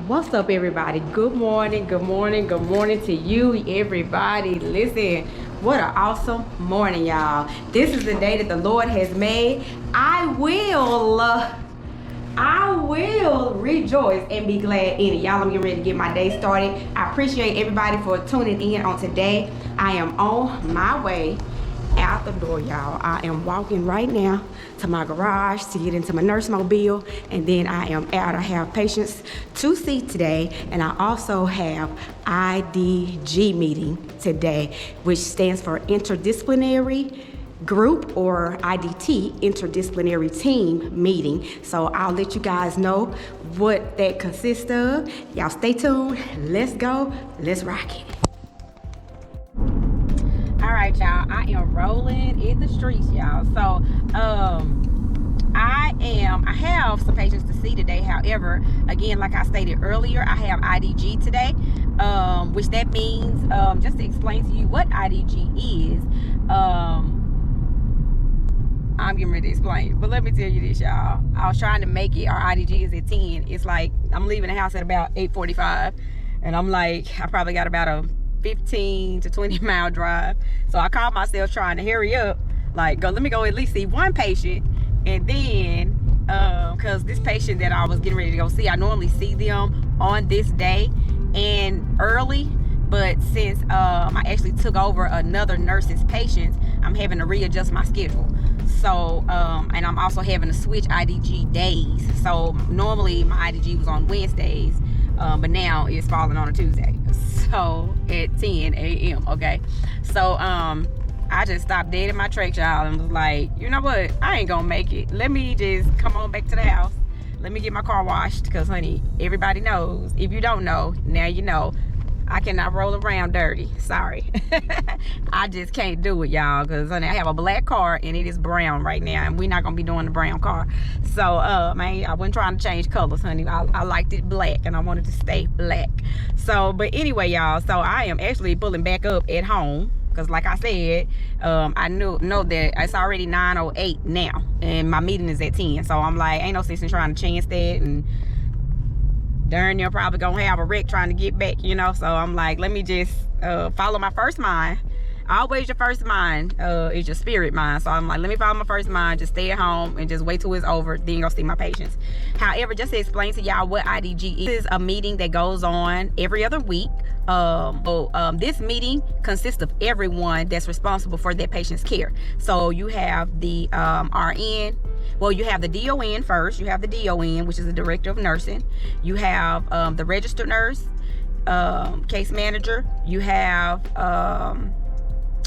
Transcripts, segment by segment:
What's up, everybody? Good morning, good morning, good morning to you, everybody. Listen, what an awesome morning, y'all. This is the day that the Lord has made. I will rejoice and be glad in it. Y'all, I'm getting ready to get my day started. I appreciate everybody for tuning in on today. I am on my way out the door, y'all. I am walking right now to my garage to get into my nurse mobile, and then I am out. I have patients to see today, and I also have IDG meeting today, which stands for interdisciplinary group, or IDT, interdisciplinary team meeting. So I'll let you guys know what that consists of. Y'all stay tuned. Let's go. Let's rock it. All right, y'all, I am rolling in the streets, y'all. So I have some patients to see today. However, again, like I stated earlier, I have IDG today, which that means, just to explain to you what IDG is, I'm getting ready to explain, but let me tell you this, y'all. I was trying to make it. Our IDG is at 10. It's like I'm leaving the house at about 8:45, and I'm like, I probably got about a 15 to 20 mile drive. So I called myself trying to hurry up, like, let me go at least see one patient, and then because this patient that I was getting ready to go see, I normally see them on this day and early, but since I actually took over another nurse's patients, I'm having to readjust my schedule. So and I'm also having to switch IDG days. So normally my IDG was on Wednesdays, but now it's falling on a Tuesday, so at 10 a.m. okay. So I just stopped dead in my tracks, y'all, and was like, you know what, I ain't gonna make it. Let me just come on back to the house. Let me get my car washed, because honey, everybody knows. If you don't know, now you know. I cannot roll around dirty. Sorry. I just can't do it, y'all, because honey, I have a black car and it is brown right now, and we're not gonna be doing the brown car. So man, I wasn't trying to change colors, honey. I liked it black, and I wanted to stay black. So, but anyway, y'all, so I am actually pulling back up at home, because like I said, I know that it's already 9:08 now, and my meeting is at 10. So I'm like, ain't no sense in trying to chance that, and darn, you're probably gonna have a wreck trying to get back, you know. So I'm like, let me just follow my first mind. Always your first mind is your spirit mind. So I'm like, let me follow my first mind, just stay at home and just wait till it's over, then go see my patients. However, just to explain to y'all what IDG is a meeting that goes on every other week. This meeting consists of everyone that's responsible for their patient's care. So you have the RN. Well, you have the DON first. You have the DON, which is the director of nursing. You have the registered nurse, case manager. You have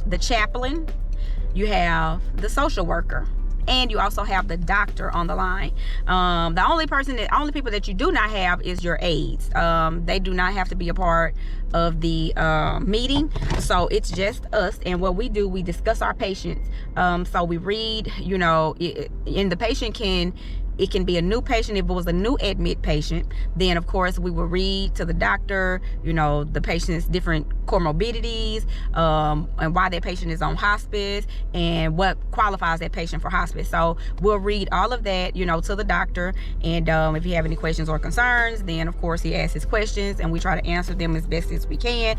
the chaplain. You have the social worker, and you also have the doctor on the line. The only people that you do not have is your aides. They do not have to be a part of the meeting. So it's just us, and what we do, we discuss our patients. So we read, you know, and the patient it can be a new patient. If it was a new admit patient, then of course we will read to the doctor, you know, the patient's different comorbidities, and why that patient is on hospice, and what qualifies that patient for hospice. So we'll read all of that, you know, to the doctor, and if you have any questions or concerns, then of course he asks his questions, and we try to answer them as best as we can.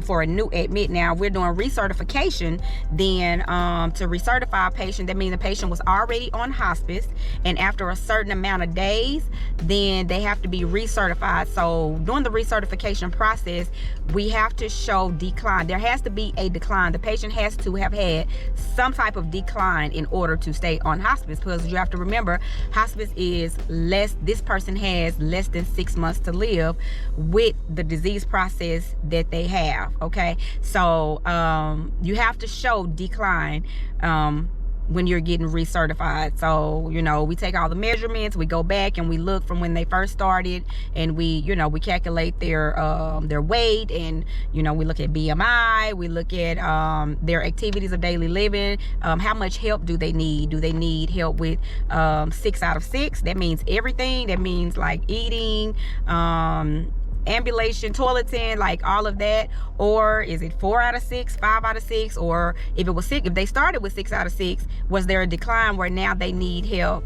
For a new admit, now we're doing recertification. Then to recertify a patient, that means the patient was already on hospice, and after a certain amount of days, then they have to be recertified. So during the recertification process, we have to show decline. There has to be a decline. The patient has to have had some type of decline in order to stay on hospice, because you have to remember, hospice is this person has less than 6 months to live with the disease process that they have, okay? So you have to show decline when you're getting recertified. So, you know, we take all the measurements, we go back and we look from when they first started, and we calculate their weight, and, you know, we look at BMI, we look at their activities of daily living, how much help do they need? Do they need help with 6 out of 6? That means everything. That means like eating, ambulation, toileting, like all of that? Or is it 4 out of 6, 5 out of 6? Or if it was 6, if they started with 6 out of 6, was there a decline where now they need help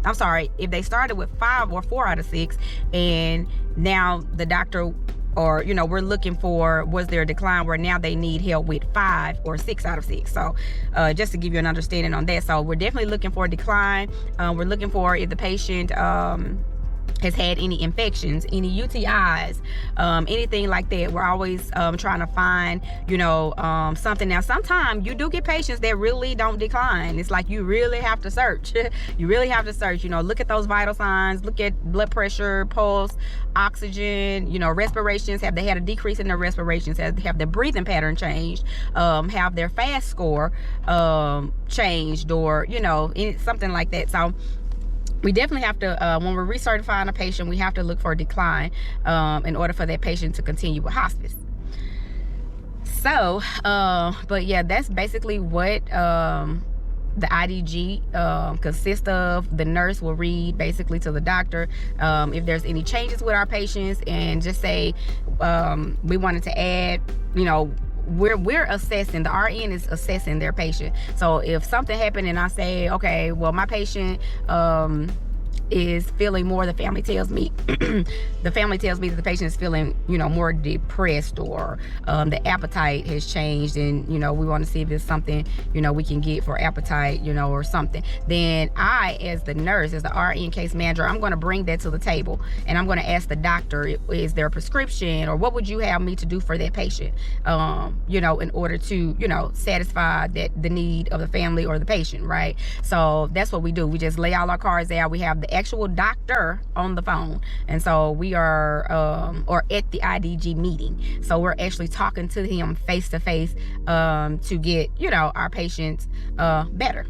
I'm sorry, if they started with 5 or 4 out of 6, and now the doctor, or we're looking for, was there a decline where now they need help with 5 or 6 out of 6. So just to give you an understanding on that. So we're definitely looking for a decline. We're looking for if the patient has had any infections, any UTIs, anything like that. We're always trying to find, something. Now, sometimes you do get patients that really don't decline. It's like you really have to search. You really have to search, look at those vital signs, look at blood pressure, pulse, oxygen, respirations. Have they had a decrease in their respirations? Have their breathing pattern changed? Have their FAST score changed, or, something like that. So we definitely have to, when we're recertifying a patient, we have to look for a decline in order for that patient to continue with hospice. So, but yeah, that's basically what the IDG consists of. The nurse will read basically to the doctor if there's any changes with our patients, and just say we wanted to add, we're assessing, the RN is assessing their patient. So if something happened and I say, okay, well, my patient is feeling more, the family tells me that the patient is feeling, more depressed, or the appetite has changed, and we want to see if it's something we can get for appetite, or something. Then I, as the nurse, as the RN case manager, I'm going to bring that to the table, and I'm going to ask the doctor, is there a prescription, or what would you have me to do for that patient, in order to satisfy the need of the family or the patient, right? So that's what we do. We just lay all our cards out. We have the actual doctor on the phone, and so we are or at the IDG meeting, so we're actually talking to him face to face to get our patients better.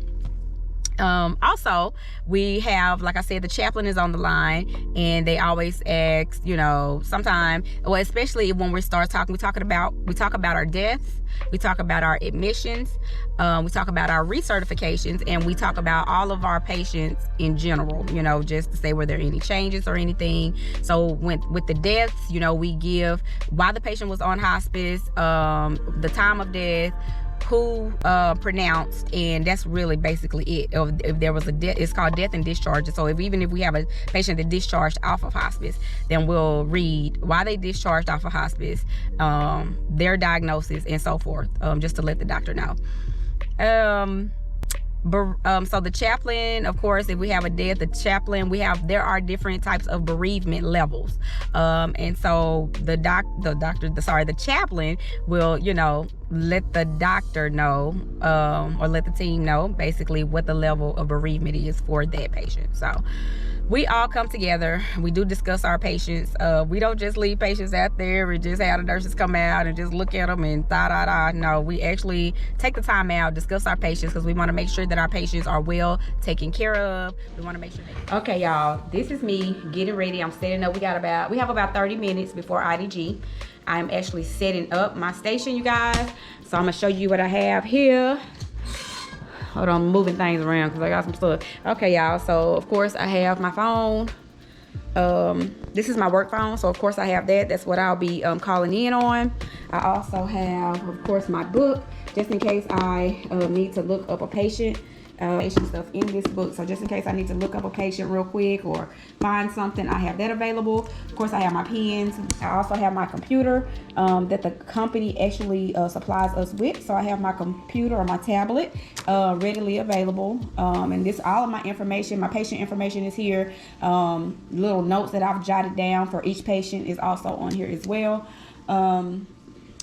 Also, we have, like I said, the chaplain is on the line, and they always ask, sometime, well, especially when we start talking, we talk about our deaths, we talk about our admissions, we talk about our recertifications, and we talk about all of our patients in general, just to say were there any changes or anything. So with the deaths, we give why the patient was on hospice, the time of death, who pronounced, and that's really basically it. If there was a death, it's called death and discharge. So even if we have a patient that discharged off of hospice, then we'll read why they discharged off of hospice, their diagnosis, and so forth, just to let the doctor know. So the chaplain, of course, if we have a death, the chaplain, there are different types of bereavement levels, and so the chaplain will let the doctor know, or let the team know basically what the level of bereavement is for that patient. So we all come together, we do discuss our patients. We don't just leave patients out there and just have the nurses come out and just look at them and no, we actually take the time out, discuss our patients, because we want to make sure that our patients are well taken care of. We want to make sure okay, y'all, this is me getting ready. I'm setting up. We have about 30 minutes before IDG. I'm actually setting up my station, you guys. So I'm gonna show you what I have here. Hold on, I'm moving things around because I got some stuff. Okay, y'all, so of course I have my phone. This is my work phone, so of course I have that. That's what I'll be calling in on. I also have, of course, my book, just in case I need to look up a patient. Patient stuff in this book, so just in case I need to look up a patient real quick or find something, I have that available. Of course, I have my pens. I also have my computer that the company actually supplies us with. So I have my computer or my tablet readily available, and this, all of my information, my patient information is here. Little notes that I've jotted down for each patient is also on here as well.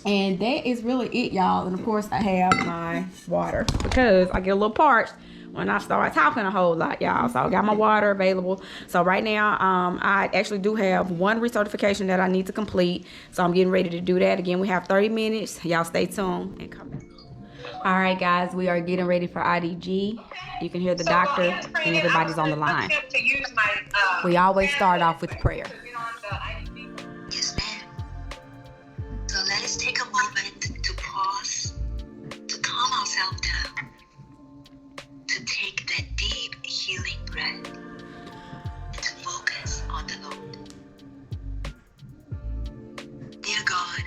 And that is really it, y'all. And of course I have my water because I get a little parched when I start talking a whole lot, y'all. So I got my water available. So right now, I actually do have one recertification that I need to complete. So I'm getting ready to do that. Again, we have 30 minutes. Y'all stay tuned and come back. All right, guys, we are getting ready for IDG. You can hear the doctor and everybody's on the line. We always start off with prayer. Yes, ma'am. So let us take a moment to pause, to calm ourselves down, to take that deep healing breath, and to focus on the Lord. Dear God,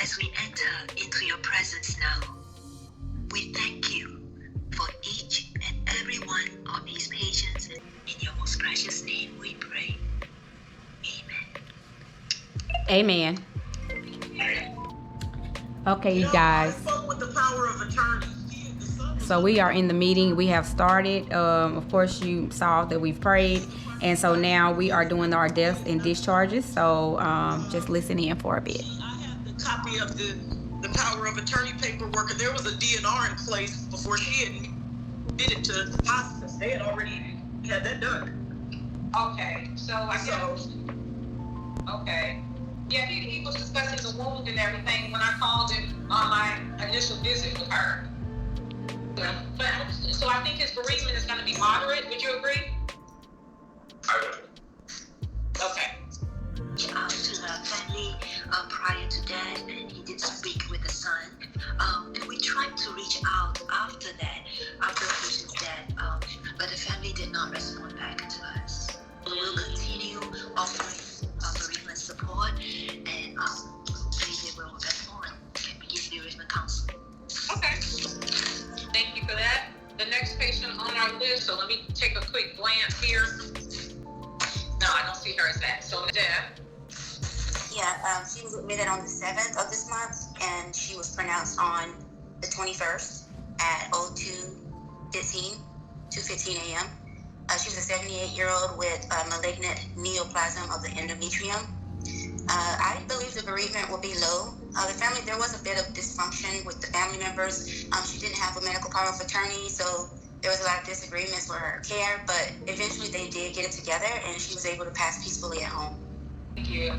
as we enter into your presence now, we thank you for each and every one of these patients in your precious name we pray. Amen. Okay, you guys. So we are in the meeting. We have started. Of course, you saw that we've prayed. And so now we are doing our deaths and discharges. So just listen in for a bit. I have the copy of the power of attorney paperwork, and there was a DNR in place before she had did it to hospice. They had already had that done. Okay, so I guess. Okay. Yeah, he was discussing the wound and everything when I called him on my initial visit with her. But so I think his bereavement is going to be moderate. Would you agree? I would. Okay. To the family prior to that, and he did speak with the son. And we tried to reach out after that, after the patient's death, but the family did not respond back to us. We will continue offering bereavement support, and hopefully they will respond and begin bereavement counseling. Okay. Thank you for that. The next patient on our list, so let me take a quick glance here. No, I don't see her as that. So Deb. Yeah, she was admitted on the 7th of this month, and she was pronounced on the 21st at 02:15 a.m. She was a 78-year-old with malignant neoplasm of the endometrium. I believe the bereavement will be low. The family, there was a bit of dysfunction with the family members. She didn't have a medical power of attorney, so there was a lot of disagreements with her care, but eventually they did get it together, and she was able to pass peacefully at home. Thank you.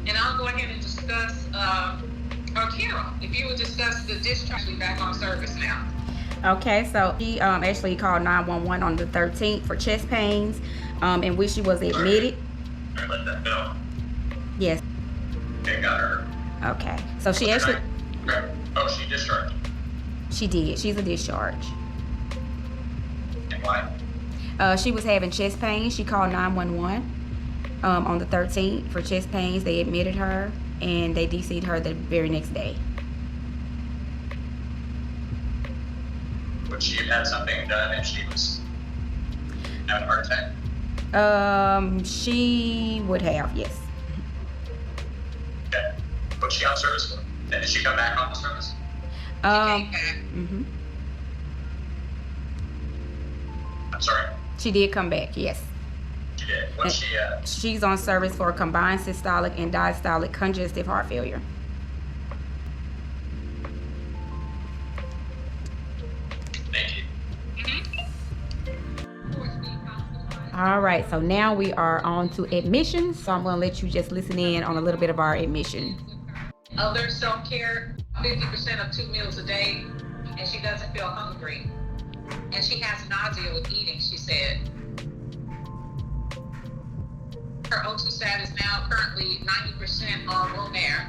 And I'll go ahead and discuss, Carol, if you would discuss the discharge, we back on service now. Okay, so he actually called 911 on the 13th for chest pains, in which she was admitted. I let that know. Yes. They got her. Okay, so she actually. Okay. Oh, she discharged. She did. She's a discharge. And why? She was having chest pains. She called 911 on the 13th for chest pains. They admitted her, and they DC'd her the very next day. Would she have had something done if she was having a heart attack? She would have, yes. Okay. What's she on service for? And did she come back on the service? Mhm. I'm sorry? She did come back, yes. She did. What's she She's on service for combined systolic and diastolic congestive heart failure. Thank you. All right, so now we are on to admissions. So I'm going to let you just listen in on a little bit of our admission. Other self-care, 50% of 2 meals a day, and she doesn't feel hungry. And she has nausea with eating, she said. Her O2 sat is now currently 90% on room air.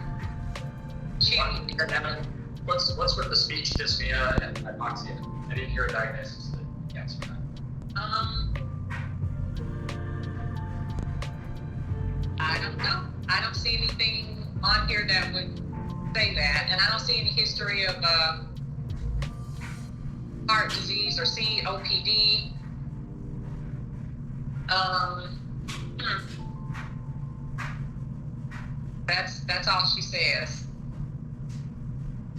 What's with the speech dyspnea and hypoxia? I didn't hear a diagnosis that cancer. I don't know. I don't see anything on here that would say that, and I don't see any history of heart disease or COPD. That's all she says.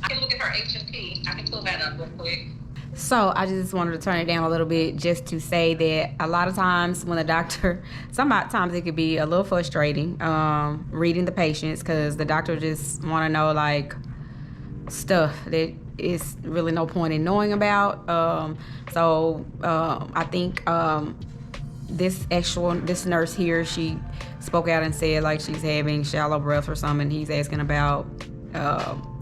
I can look at her H&P. I can pull that up real quick. So I just wanted to turn it down a little bit just to say that a lot of times when the doctor, sometimes it could be a little frustrating reading the patients because the doctor just want to know like stuff that is really no point in knowing about. I think this nurse here, she spoke out and said like she's having shallow breath or something. He's asking about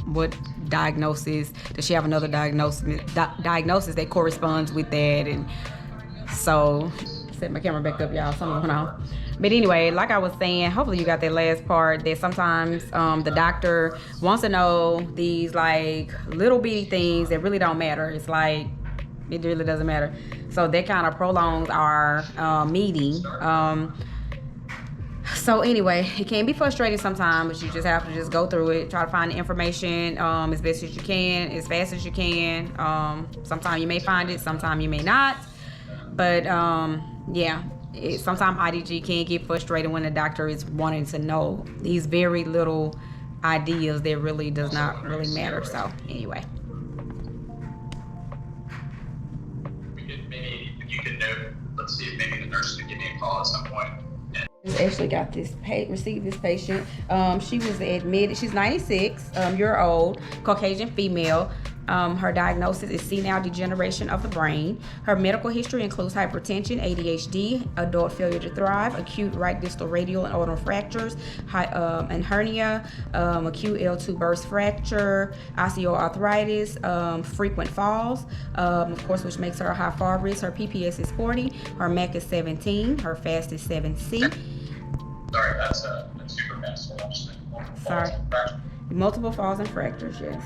what diagnosis, does she have another diagnosis that corresponds with that? And so set my camera back up, y'all, something went on. But anyway, like I was saying, hopefully you got that last part, that sometimes the doctor wants to know these like little bitty things that really don't matter. It's like it really doesn't matter. So that kind of prolongs our meeting. So anyway, it can be frustrating sometimes, but you just have to just go through it, try to find the information as best as you can, as fast as you can. Sometimes you may find it, sometimes you may not. But yeah, sometimes IDG can get frustrated when the doctor is wanting to know these very little ideas that really does not really matter. So anyway. Maybe if you could note, let's see if maybe the nurse could give me a call at some point. Actually got this received this patient. She was admitted. She's 96 year old, Caucasian female. Her diagnosis is senile degeneration of the brain. Her medical history includes hypertension, ADHD, adult failure to thrive, acute right distal radial and ulnar fractures, and hernia, acute L2 burst fracture, osteoarthritis, frequent falls, of course, which makes her a high fall risk. Her PPS is 40. Her MAC is 17. Her FAST is 7C. Sorry, that's super fast. So I'm just Sorry. Multiple falls and fractures, yes.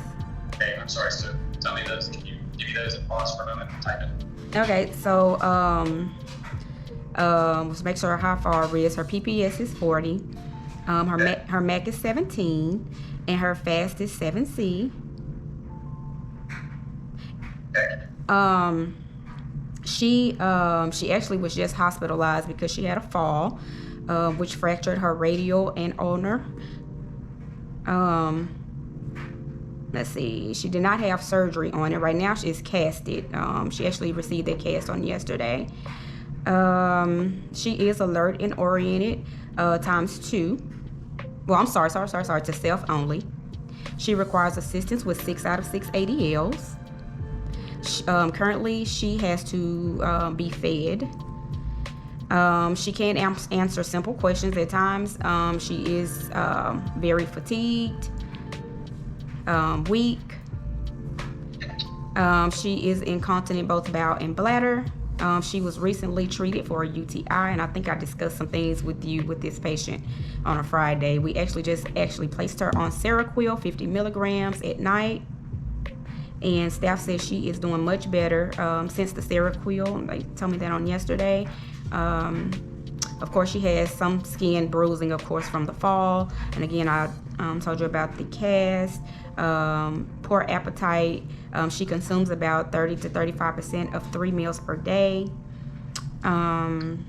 Okay, I'm sorry. So tell me those. Can you give me those and pause for a moment and type it? Okay, so let's make sure her high fall risk. Her PPS is 40. Her MAC is 17, and her FAST is 7C. Okay. She actually was just hospitalized because she had a fall, which fractured her radial and ulnar. Let's see, she did not have surgery on it. Right now she's casted. She actually received that cast on yesterday. She is alert and oriented ×2. Well, I'm sorry, to self only. She requires assistance with 6 out of 6 ADLs. Currently she has to be fed. She can't answer simple questions at times. She is very fatigued, weak. She is incontinent both bowel and bladder. She was recently treated for a UTI, and I think I discussed some things with you with this patient on a Friday. We actually placed her on Seroquel 50 milligrams at night, and staff says she is doing much better since the Seroquel. They told me that on yesterday. Of course, she has some skin bruising, of course, from the fall. And again, I told you about the cast. Poor appetite. She consumes about 30 to 35% of 3 meals per day. And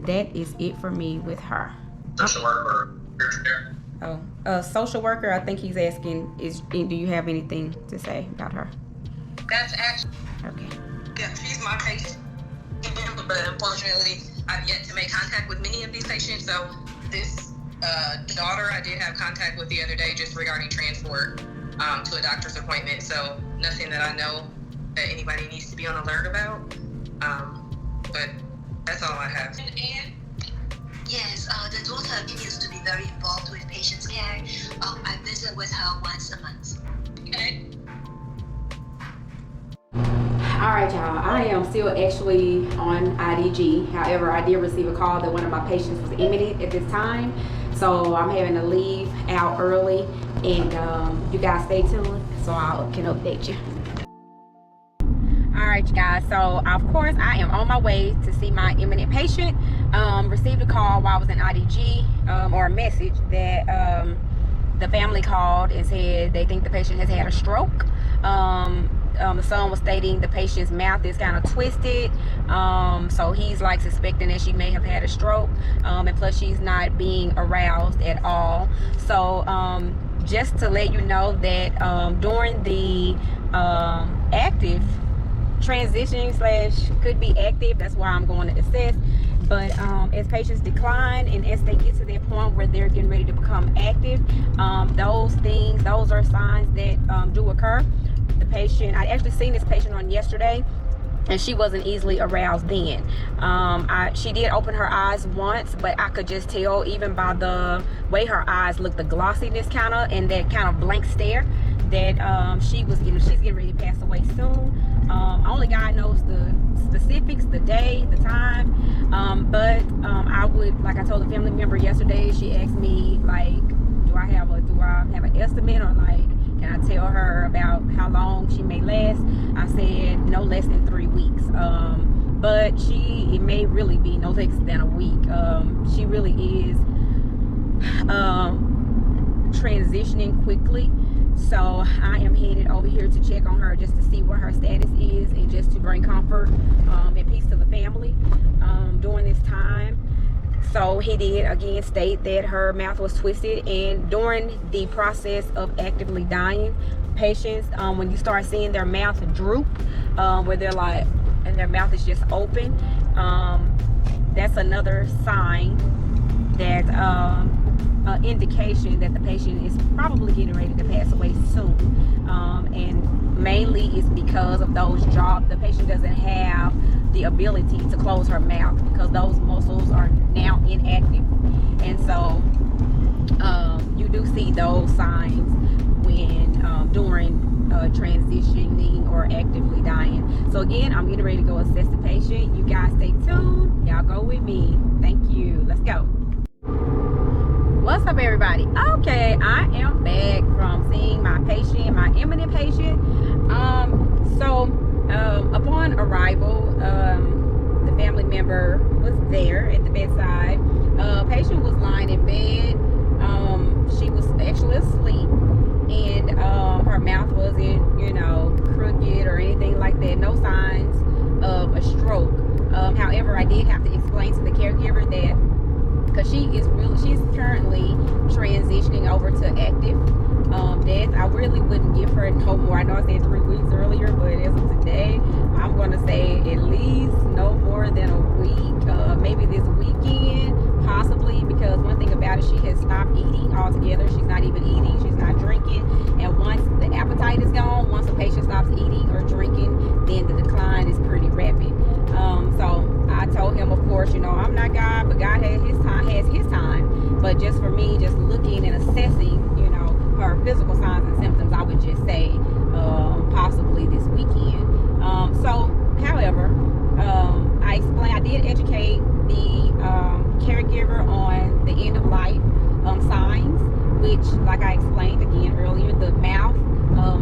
that is it for me with her. Social worker or urgent care? Oh, social worker, I think he's asking, do you have anything to say about her? That's actually, Okay. Yeah, she's my patient. But unfortunately, I've yet to make contact with many of these patients. So this daughter I did have contact with the other day just regarding transport to a doctor's appointment. So nothing that I know that anybody needs to be on alert about. But that's all I have. and Yes, the daughter continues to be very involved with patients' care. I visit with her once a month. okay. All right, y'all. I am still actually on IDG. However, I did receive a call that one of my patients was imminent at this time. So I'm having to leave out early. And you guys stay tuned so I can update you. All right, you guys. So, of course, I am on my way to see my imminent patient. Received a call while I was in IDG, or a message that the family called and said they think the patient has had a stroke. The son was stating the patient's mouth is kind of twisted, so he's like suspecting that she may have had a stroke, and plus she's not being aroused at all. So just to let you know that during the active transitioning / could be active, that's why I'm going to assess, but as patients decline and as they get to that point where they're getting ready to become active, those are signs that do occur. The patient, I actually seen this patient on yesterday, and she wasn't easily aroused then. She did open her eyes once, but I could just tell even by the way her eyes looked, the glossiness kind of, and that kind of blank stare, that she's getting ready to pass away soon. Only God knows the specifics, the day, the time, but I would, like I told a family member yesterday, she asked me, like, do I have an estimate, or like, can I tell her about how long she may last? I said no less than 3 weeks. But it may really be no less than a week. She really is transitioning quickly. So I am headed over here to check on her just to see what her status is and just to bring comfort and peace to the family during this time. So he did again state that her mouth was twisted, and during the process of actively dying, patients, when you start seeing their mouth droop, where they're like, and their mouth is just open, that's another sign that indication that the patient is probably getting ready to pass away soon, and mainly it's because of those jaw. The patient doesn't have the ability to close her mouth because those muscles are now inactive, and so you do see those signs when during transitioning or actively dying. So again, I'm getting ready to go assess the patient. You guys stay tuned. Y'all go with me. Thank you. Let's go. What's up, everybody? Okay, I am back from seeing my patient, my imminent patient. Upon arrival, the family member was there at the bedside. Patient was lying in bed. She was actually asleep, and her mouth wasn't, crooked or anything like that. No signs of a stroke. However, I did have to explain to the caregiver that, because she's currently transitioning over to active death. I really wouldn't give her no more. I know I said 3 weeks earlier, but as of today, I'm going to say at least no more than a week, maybe this weekend, possibly, because one thing about it, she has stopped eating altogether. She's not even eating, she's not drinking, and once the appetite is gone, once a patient stops eating or drinking, then the decline is pretty rapid. So I told him, of course, I'm not God, but God has his time. But just for me, just looking and assessing, her physical signs and symptoms, I would just say possibly this weekend. However, I did educate the caregiver on the end of life signs, which, like I explained again earlier, the mouth,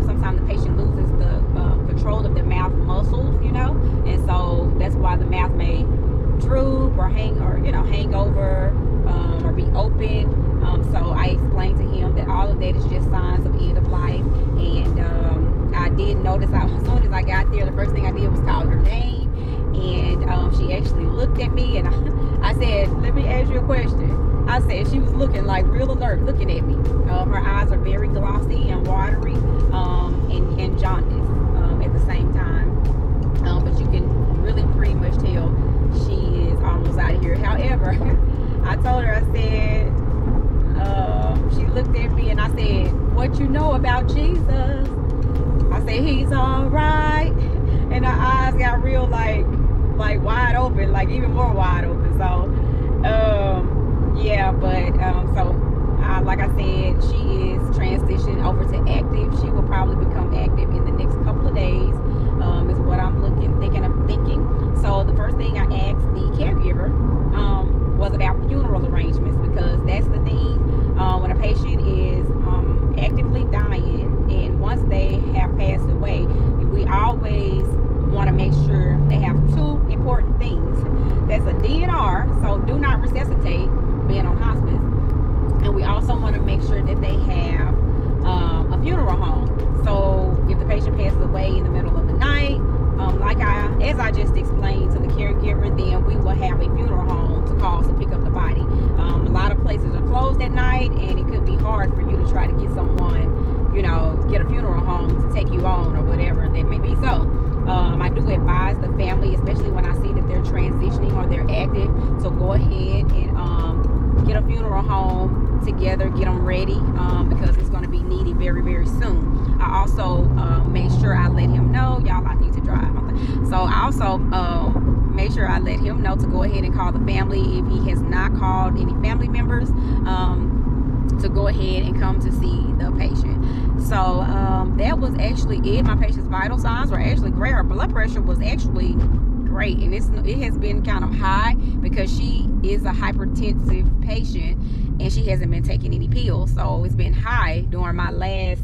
sometimes the patient loses the control of their mouth muscles, and so that's why the mouth may droop or hang over or be open. So I explained to him that all of that is just signs of end of life, and I did notice as soon as I got there, the first thing I did was call her name, and she actually looked at me, and I said, let me ask you a question. I said, she was looking like real alert, looking at me. Her eyes are very glossy and watery, and jaundiced at the same time. But you can really pretty much tell she is almost out of here. However, I told her, I said, she looked at me and I said, what you know about Jesus? I said, he's all right. And her eyes got real like wide open, like even more wide open. So, yeah, but like I said, she is transitioning over to active. She will probably become active in the next couple of days, is what I'm thinking. So the first thing I asked the caregiver was about funeral arrangements, because that's the thing. When a patient is actively dying, and once they have passed away, we always want to make sure they have two important things. That's a DNR, so do not resuscitate, being on hospice, and we also want to make sure that they have a funeral home. So if the patient passes away in the middle of the night, as I just explained to the caregiver, then we will have a funeral home to call to pick up the body. A lot of places are closed at night, and it could be hard for you to try to get someone, get a funeral home to take you on or whatever that may be. So I do advise the family, especially when I see that they're transitioning or they're active, to go ahead and get a funeral home together, get them ready, because it's going to be needed very, very soon. I also made sure I let him know, y'all, I need to drive. So I also made sure I let him know to go ahead and call the family if he has not called any family members, to go ahead and come to see the patient. So that was actually it. My patient's vital signs were actually great. Her blood pressure was actually great, and it has been kind of high because she is a hypertensive patient and she hasn't been taking any pills, so it's been high during my last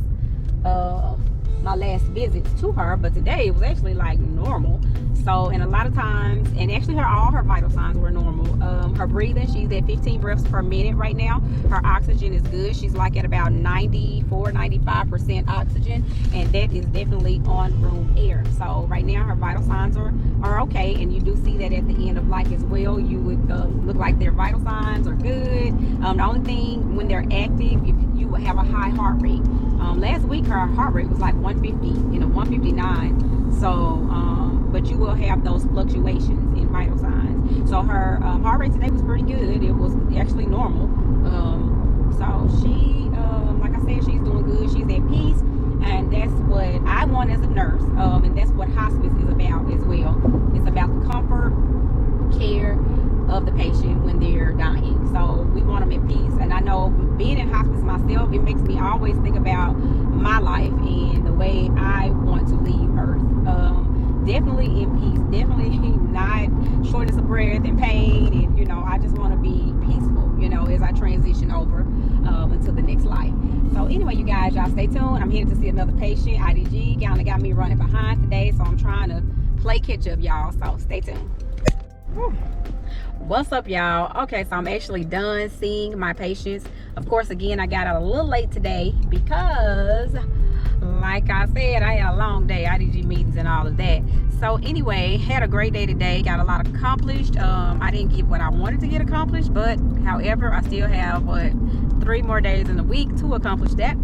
visits to her, but today it was actually like normal. So, and a lot of times, and actually all her vital signs were normal. Her breathing, she's at 15 breaths per minute right now. Her oxygen is good. She's like at about 94-95% oxygen, and that is definitely on room air. So right now her vital signs are okay, and you do see that at the end of life as well. You would look like their vital signs are good. The only thing, when they're active, if you will have a high heart rate. Last week her heart rate was like 150, 159. So but you will have those fluctuations in vital signs. So her heart rate today was pretty good. It was actually normal. So she, like I said, she's doing good. She's at peace, and that's what I want as a nurse. And that's what hospice is about as well. It's about the comfort, care of the patient when they're dying. So we want them at peace. And I know, being in hospice myself, it makes me always think about my life and the way I want to leave Earth. Definitely in peace, definitely not shortness of breath and pain, and I just want to be peaceful, as I transition over into the next life. So anyway, you guys, y'all stay tuned. I'm headed to see another patient. IDG kind of got me running behind today, so I'm trying to play catch up, y'all. So stay tuned. Whew. What's up, y'all? Okay, so I'm actually done seeing my patients. Of course, again, I got out a little late today because, like I said, I had a long day, IDG meetings and all of that. So anyway, had a great day today, got a lot accomplished. I didn't get what I wanted to get accomplished, but however, I still have 3 more days in the week to accomplish that.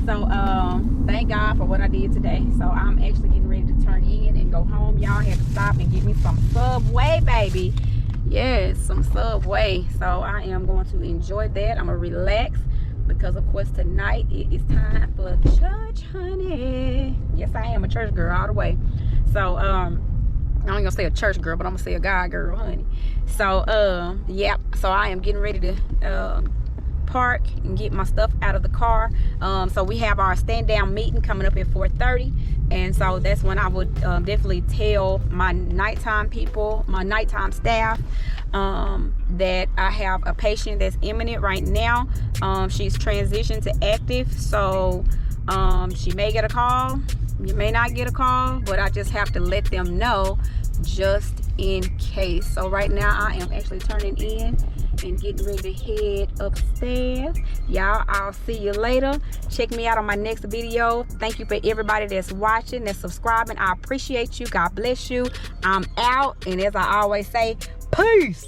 So thank God for what I did today. So I'm actually getting ready to turn in and go home. Y'all had to stop and get me some Subway, baby. Yes, some Subway. So I am going to enjoy that. I'm gonna relax, because of course tonight it is time for church, honey. Yes, I am a church girl all the way. So I ain't gonna say a church girl, but I'm gonna say a God girl, honey. So yep, so I am getting ready to park and get my stuff out of the car. So we have our stand down meeting coming up at 4:30, and so that's when I would definitely tell my nighttime people, my nighttime staff, that I have a patient that's imminent right now. She's transitioned to active, so she may get a call, you may not get a call, but I just have to let them know just in case. So right now I am actually turning in and getting ready to head upstairs. Y'all, I'll see you later. Check me out on my next video. Thank you for everybody that's watching, that's subscribing. I appreciate you. God bless you. I'm out, and as I always say, peace.